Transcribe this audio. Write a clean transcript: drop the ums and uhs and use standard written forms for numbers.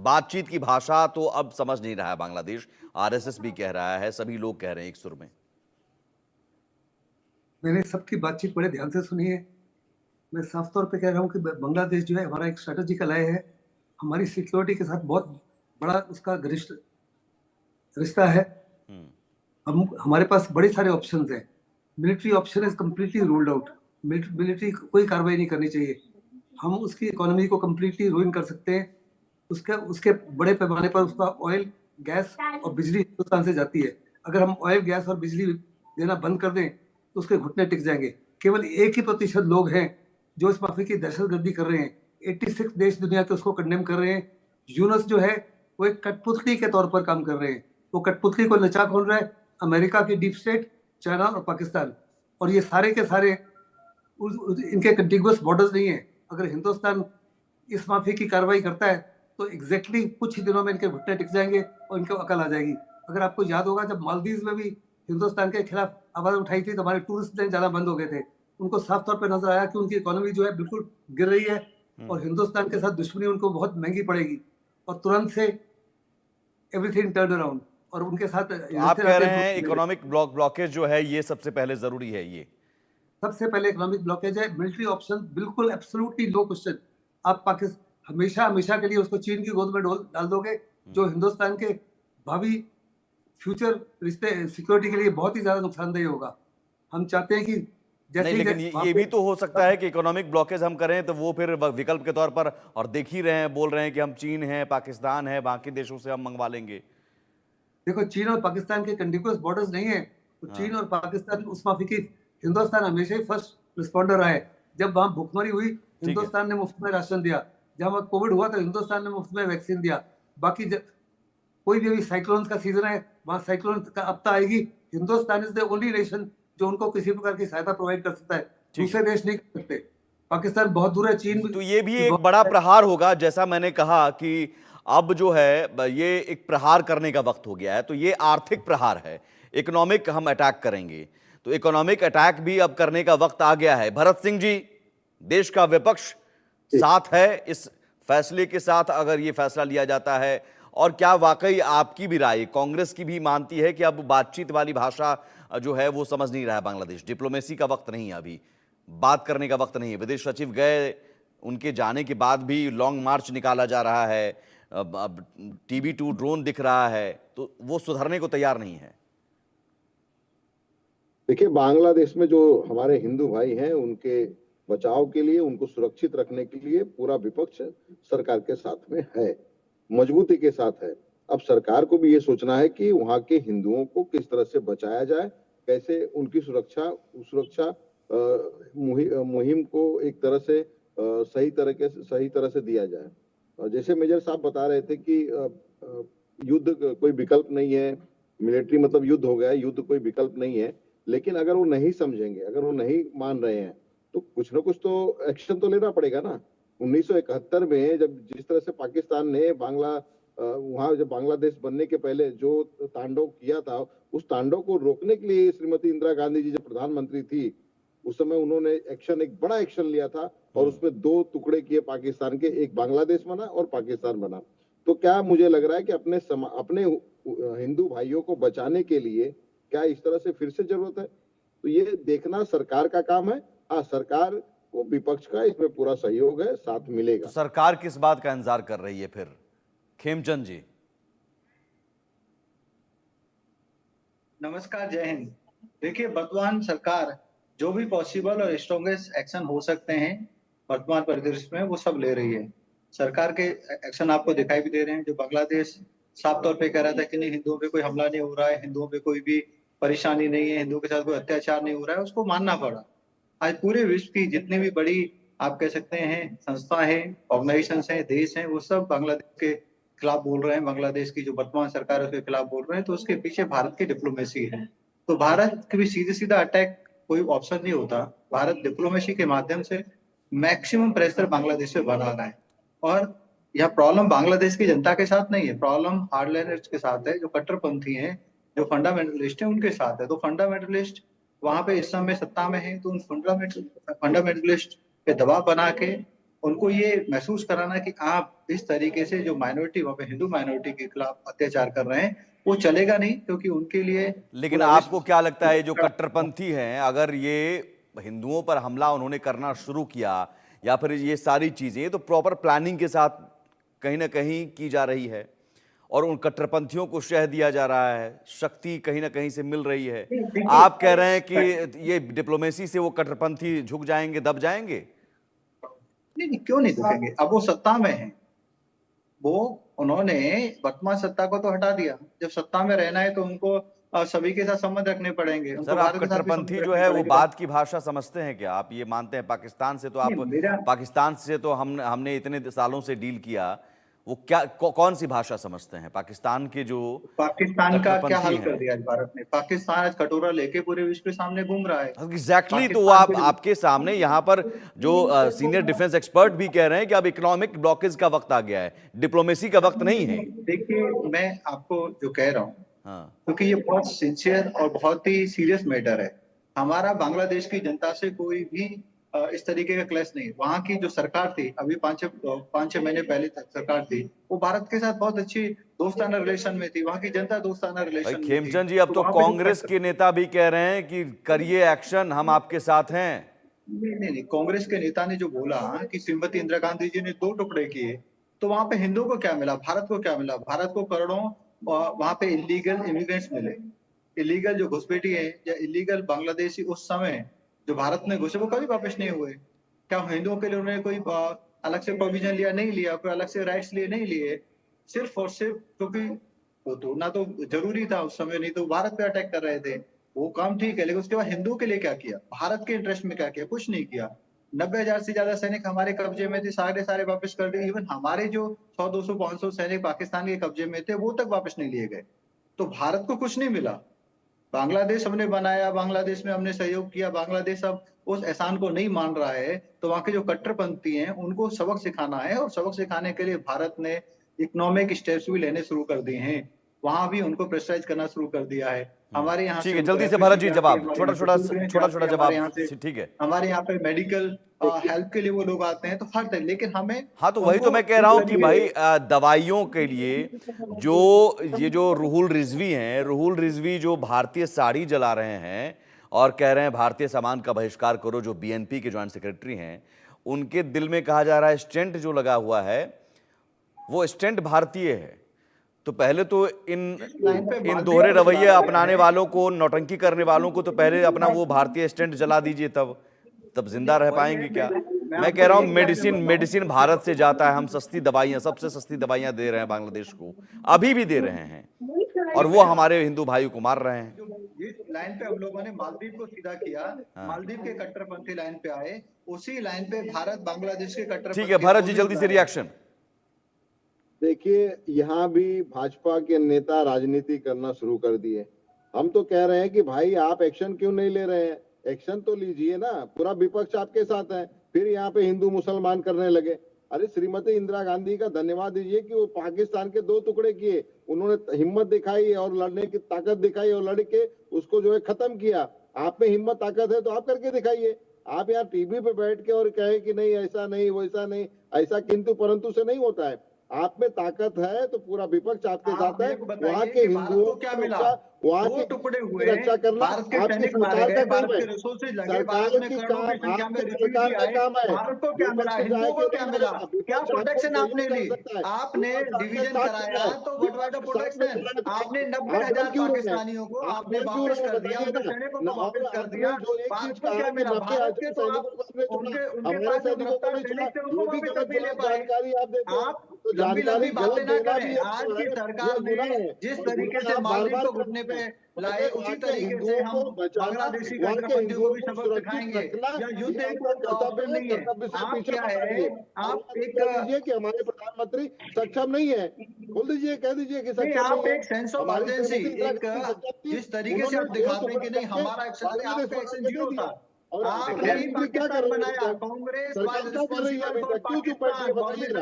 बातचीत की भाषा तो अब समझ नहीं रहा है बांग्लादेश। आरएसएस भी कह रहा है, सभी लोग कह रहे हैं एक सुर में। मैंने सबकी बातचीत बड़े ध्यान से सुनी है। मैं साफ तौर पे कह रहा हूँ कि बांग्लादेश जो है हमारा एक स्ट्रेटेजिकल एलाय है, हमारी सिक्योरिटी के साथ बहुत बड़ा उसका घनिष्ठ रिश्ता है। हमारे पास बड़े सारे ऑप्शंस हैं। Military option is completely ruled out. Military कोई कार्रवाई नहीं करनी चाहिए। हम उसकी इकोनॉमी को कम्प्लीटली रूइन कर सकते हैं। उसके बड़े पैमाने पर उसका ऑयल, गैस और बिजली हिंदुस्तान से जाती है। अगर हम ऑयल, गैस और बिजली देना बंद कर दें तो उसके घुटने टिक जाएंगे। केवल 1% लोग हैं जो इस माफी की दहशतगर्दी कर रहे हैं। 86 देश दुनिया के उसको कंडेम कर रहे हैं। यूनस जो है वो एक कठपुतली के तौर पर काम कर रहे हैं। वो कठपुतली को नचा कौन रहा है? अमेरिका की डीप स्टेट, चाइना और पाकिस्तान। और ये सारे के सारे इनके कंटिगुअस बॉर्डर्स नहीं है। अगर हिंदुस्तान इस माफी की कार्रवाई करता है तो एग्जैक्टली कुछ ही दिनों में इनके घुटने टिक जाएंगे और इनको अकल आ जाएगी। अगर आपको याद होगा, जब मालदीव में भी हिंदुस्तान के खिलाफ आवाज उठाई थी तो हमारे टूरिस्ट प्लेन जाना बंद हो गए थे। उनको साफ तौर पर नजर आया कि उनकी इकोनॉमी जो है बिल्कुल गिर रही है और हिंदुस्तान के साथ दुश्मनी उनको बहुत महंगी पड़ेगी। और तुरंत से एवरीथिंग टर्न अराउंड और उनके साथ तो आप कह रहे हैं इकोनॉमिक ब्लॉकेज जो है ये सबसे पहले जरूरी है। ये सबसे पहले इकोनॉमिक ब्लॉकेज है। मिलिट्री ऑप्शन बिल्कुल एब्सोल्युटली नो क्वेश्चन। आप पाकिस्तान हमेशा हमेशा के लिए उसको चीन की गोद में डाल दोगे, जो हिंदुस्तान के भावी फ्यूचर रिश्ते सिक्योरिटी के लिए बहुत ही ज्यादा नुकसानदेह होगा। हम चाहते हैं कि नहीं, लेकिन ये भी तो हो सकता है कि इकोनॉमिक ब्लॉकेज हम करें तो वो फिर विकल्प के तौर पर, और देख ही रहे हैं, बोल रहे हैं कि हम चीन है, पाकिस्तान है, बाकी देशों से हम मंगवा लेंगे। देखो, चीन और पाकिस्तान के कंटिन्यूअस बॉर्डर्स नहीं है तो चीन और पाकिस्तान उस माफी की हिंदुस्तान हमेशा ही फर्स्ट रिस्पॉन्डर रहा है। जब वहां भुखमरी हुई हिंदुस्तान ने मुफ्त में राशन दिया। जब वहां कोविड हुआ तो हिंदुस्तान ने मुफ्त में वैक्सीन दिया। बाकी कोई भी अभी साइक्लोन का सीजन है, वहां साइक्लोन का आपदा आएगी, Hindustan is the only nation जो उनको किसी प्रकार की सहायता प्रोवाइड कर सकता है। दूसरे देश नहीं कर सकते। पाकिस्तान बहुत दूर है, चीन तो ये भी एक बड़ा प्रहार होगा। जैसा मैंने कहा कि अब जो है ये एक प्रहार करने का वक्त हो गया है, तो ये आर्थिक प्रहार है। इकोनॉमिक हम अटैक करेंगे तो इकोनॉमिक अटैक भी अब करने का वक्त आ गया है। भरत सिंह जी, देश का विपक्ष साथ है इस फैसले के साथ अगर ये फैसला लिया जाता है, और क्या वाकई आपकी भी राय, कांग्रेस की भी मानती है कि अब बातचीत वाली भाषा जो है वो समझ नहीं रहा है बांग्लादेश? डिप्लोमेसी का वक्त नहीं है, अभी बात करने का वक्त नहीं है। विदेश सचिव गए, उनके जाने के बाद भी लॉन्ग मार्च निकाला जा रहा है, अब TB2 ड्रोन दिख रहा है, तो वो सुधरने को तैयार नहीं है। देखिए, बांग्लादेश में जो हमारे हिंदू भाई हैं उनके बचाव के लिए, उनको सुरक्षित रखने के लिए पूरा विपक्ष सरकार के साथ में है, मजबूती के साथ है। अब सरकार को भी ये सोचना है कि वहां के हिंदुओं को किस तरह से बचाया जाए, कैसे उनकी सुरक्षा मुहिम को एक तरह से सही तरह से दिया जाए। और जैसे मेजर साहब बता रहे थे कि युद्ध कोई विकल्प नहीं है, मिलिट्री मतलब युद्ध हो गया, युद्ध कोई विकल्प नहीं है। लेकिन अगर वो नहीं समझेंगे, अगर वो नहीं मान रहे हैं तो कुछ ना कुछ तो एक्शन तो लेना पड़ेगा ना। 1971 में जब जिस तरह से पाकिस्तान ने वहां जब बांग्लादेश बनने के पहले जो तांडव किया था, उस तांडव को रोकने के लिए श्रीमती इंदिरा गांधी जी जब प्रधानमंत्री थी उस समय उन्होंने एक बड़ा एक्शन लिया था और उसमें 2 टुकड़े किए पाकिस्तान के, एक बांग्लादेश बना और पाकिस्तान बना। तो क्या मुझे लग रहा है कि अपने हिंदू भाइयों को बचाने के लिए क्या इस तरह से फिर से जरूरत है? तो ये देखना सरकार का काम है। हाँ, सरकार को विपक्ष का इसमें पूरा सहयोग है, साथ मिलेगा। तो सरकार किस बात का इंतजार कर रही है फिर? खेमचंद जी नमस्कार, जय हिंद। देखिए, वर्तमान सरकार जो भी पॉसिबल और स्ट्रॉन्गेस्ट एक्शन हो सकते हैं वर्तमान परिदृश्य में वो सब ले रही है। सरकार के एक्शन आपको दिखाई भी दे रहे हैं। जो बांग्लादेश साफ तौर पे कह रहा था कि नहीं, हिंदुओं पे कोई हमला नहीं हो रहा है, हिंदुओं पे कोई भी परेशानी नहीं है, हिंदुओं के साथ कोई अत्याचार नहीं हो रहा है, उसको मानना पड़ा। आज पूरे विश्व की जितनी भी बड़ी आप कह सकते हैं संस्था है, ऑर्गेनाइजेशन है, देश है, वो सब बांग्लादेश के खिलाफ बोल रहे हैं। बांग्लादेश की जो वर्तमान सरकार है उसके खिलाफ बोल रहे हैं। तो उसके पीछे भारत की डिप्लोमेसी है। तो भारत के भी सीधा अटैक कोई ऑप्शन नहीं होता। भारत डिप्लोमेसी के माध्यम से मैक्सिमम प्रेशर बांग्लादेश पे बना रहा है। और यह प्रॉब्लम बांग्लादेश की जनता के साथ नहीं है, प्रॉब्लम हार्डलाइनर्स के साथ है, जो कट्टरपंथी हैं, जो फंडामेंटलिस्ट हैं, उनके साथ है। तो फंडामेंटलिस्ट वहां पे इस समय सत्ता में है, तो उन फंडामेंटलिस्ट पे दबाव बना के उनको ये महसूस कराना कि आप इस तरीके से जो माइनॉरिटी वहाँ पे हिंदू माइनॉरिटी के खिलाफ अत्याचार कर रहे हैं, वो चलेगा नहीं, क्योंकि उनके लिए लेकिन पूरा आपको विश्व क्या लगता है, जो कट्टरपंथी हैं, अगर ये हिंदुओं पर हमला उन्होंने करना शुरू किया, या फिर ये सारी चीजें, ये तो प्रॉपर प्लानिंग के साथ कहीं ना कहीं की जा रही है, और उन कट्टरपंथियों को शह दिया जा रहा है, शक्ति कहीं ना कहीं से मिल रही है। देखिए, आप कह रहे हैं कि ये डिप्लोमेसी से वो कट्टरपंथी झुक जाएंगे, दब जाएंगे? नहीं, क्यों नहीं झुकेंगे? अब वो सत्ता में है, उन्होंने वर्तमान सत्ता को तो हटा दिया। जब सत्ता में रहना है तो उनको सभी के साथ संबंध रखने पड़ेंगे, उनको सर, आप भारत के साथ भी संबंध कट्टरपंथी जो रखने है वो पड़ेंगे। बात की भाषा समझते हैं क्या? आप ये मानते हैं पाकिस्तान से तो आप नहीं, मेरा पाकिस्तान से तो हमने इतने सालों से डील किया, वो क्या कौन सी भाषा समझते हैं पाकिस्तान के जो पाकिस्तान का क्या हाल कट्टरपंथी कर हैं? दिया आज भारत ने? पाकिस्तान आज कटोरा लेके पूरे विश्व के सामने घूम रहा है। एग्जैक्टली, तो पाकिस्तान आप के आपके सामने यहाँ पर जो सीनियर डिफेंस एक्सपर्ट भी कह रहे हैं कि अब इकोनॉमिक ब्लॉकेज का वक्त आ गया है, डिप्लोमेसी का वक्त नहीं है। देखिए, मैं आपको जो कह रहा हूँ, हाँ, क्योंकि ये बहुत सिंसियर और बहुत ही सीरियस मैटर है। हमारा बांग्लादेश की जनता से कोई भी इस तरीके का क्लैश नहीं। वहाँ की जो सरकार थी, अभी 5-6 महीने पहले तक सरकार थी, वो भारत के साथ बहुत अच्छी दोस्ताना रिलेशन में थी। वहाँ की जनता दोस्ताना भाई रिलेशन में थी। खेमचंद जी, अब तो वहाँ पे जो कांग्रेस के नेता भी कह रहे हैं कि करिए एक्शन, हम आपके साथ हैं। नहीं, कांग्रेस के नेता ने जो बोला कि श्रीमती इंदिरा गांधी जी ने 2 टुकड़े किए, तो वहां पे हिंदुओं को क्या मिला? भारत को क्या मिला? भारत को करोड़ों वहां पे इलीगल इमिग्रेंट्स मिले। इलीगल जो घुसपैठी है या इलीगल बांग्लादेशी उस समय जो भारत में घुसे, वो कभी वापस नहीं हुए। क्या हिंदुओं के लिए उन्होंने कोई अलग से प्रोविजन लिया? नहीं लिया। कोई अलग से राइट्स लिए? नहीं लिए। सिर्फ और सिर्फ क्योंकि वो तोड़ना तो जरूरी था उस समय, नहीं तो भारत पे अटैक कर रहे थे। वो काम ठीक है, लेकिन उसके बाद हिंदुओं के लिए क्या किया? भारत के इंटरेस्ट में क्या किया? कुछ नहीं किया। 90,000 से ज्यादा सैनिक हमारे कब्जे में थे, सारे वापस कर दिए। इवन हमारे जो 100, 200, 500 सैनिक पाकिस्तान के कब्जे में थे, वो तक वापस नहीं लिए गए। तो भारत को कुछ नहीं मिला। बांग्लादेश हमने बनाया, बांग्लादेश में हमने सहयोग किया, बांग्लादेश अब उस एहसान को नहीं मान रहा है। तो वहां के जो कट्टरपंथी हैं, उनको सबक सिखाना है, और सबक सिखाने के लिए भारत ने इकोनॉमिक स्टेप्स भी लेने शुरू कर दिए हैं। वहां भी उनको प्रेशराइज करना शुरू कर दिया है। हमारे यहाँ ठीक है, से जल्दी से भरत जी जवाब, छोटा जवाब, ठीक है। हमारे यहाँ पे मेडिकल हेल्प के लिए वो लोग आते हैं, तो फर्क है। लेकिन हमें हाँ, तो वही तो मैं कह रहा हूं कि भाई दवाइयों के लिए ये जो रुहुल रिजवी हैं, रुहुल रिजवी जो भारतीय साड़ी जला रहे हैं और कह रहे हैं भारतीय सामान का बहिष्कार करो, जो बीएनपी के ज्वाइंट सेक्रेटरी हैं, उनके दिल में कहा जा रहा है स्टेंट जो लगा हुआ है वो स्टेंट भारतीय है। तो पहले तो इन दोहरे रवैये अपनाने वालों को, नौटंकी करने वालों को तो पहले अपना वो भारतीय स्टेंट जला दीजिए, तब जिंदा रह पाएंगे क्या? मैं कह रहा हूं मेडिसिन भारत से जाता है, हम सस्ती दवाइयां, सबसे सस्ती दवाइयां दे रहे हैं बांग्लादेश को, अभी भी दे रहे हैं, और वो हमारे हिंदू भाई को मार रहे हैं। जिस लाइन पे हम लोगों ने मालदीव को सीधा किया, मालदीव के कट्टरपंथी लाइन पे आए, उसी लाइन पे भारत बांग्लादेश के कट्टरपंथी। ठीक है भरत जी, जल्दी से रिएक्शन। देखिए, यहाँ भी भाजपा के नेता राजनीति करना शुरू कर दिए। हम तो कह रहे हैं कि भाई आप एक्शन क्यों नहीं ले रहे हैं? एक्शन तो लीजिए ना, पूरा विपक्ष आपके साथ है, फिर यहाँ पे हिंदू मुसलमान करने लगे। अरे श्रीमती इंदिरा गांधी का धन्यवाद दीजिए कि वो पाकिस्तान के 2 टुकड़े किए, उन्होंने हिम्मत दिखाई और लड़ने की ताकत दिखाई, और लड़के उसको जो है खत्म किया। आप में हिम्मत ताकत है तो आप करके दिखाइए। आप यहाँ टीवी पे बैठ के और कहे कि नहीं ऐसा नहीं वैसा नहीं, ऐसा किंतु परंतु से नहीं होता है। आप में ताकत है तो पूरा विपक्ष आपके साथ है। वहाँ के हिंदुओं को क्या मिला? वहाँ वो टुकड़े हुए, रक्षा करना भारत के आपकी सैनिक मारे सरकार गए, का भारत काम के है। रिसोर्सेज लगे, सरकार भारत में की करोड़ों की काम, संख्या में आपकी रिफ्यूजी सरकार का आए। काम है। भारत को क्या मिला? हिंदुओं को क्या मिला? क्या प्रोटेक्शन आपने ली? आपने डिवीजन कराया, तो व्हाट वाज द प्रोटेक्शन? आपने 90,000 पाकिस्तानियों को आपने वापस कर दिया, उनके सैनिकों को वापस कर दिया। भारत को क्या मिला? भारत के तो आप उनके पास जो गिरफ्तार सैनिक थे, उनको वापस तक नहीं ले पाए। आप लंबी बातें ना करें। आज की सरकार ने जिस तरीके से मालदीव को घुटने पे लाए, उसी तरीके से हम बांग्लादेशी कट्टरपंथियों को भी सबक सिखाएंगे। या युद्ध एक ऑप्शन नहीं है। आप क्या है, आप एक दीजिए कि हमारे प्रधानमंत्री सक्षम नहीं है, बोल दीजिए, कह दीजिए कि सक्षम आप नहीं है। एक सेंस ऑफ अर्जेंसी, एक जिस तरीके से आप दिखाते हैं कि नहीं हमारा एक्शन, आपका एक्शन जीरो था। आपने ही पाकिस्तान बनाया, कांग्रेस सरकार क्या कर रही है अभी तक? क्यों चुप बैठी है बताइए ना?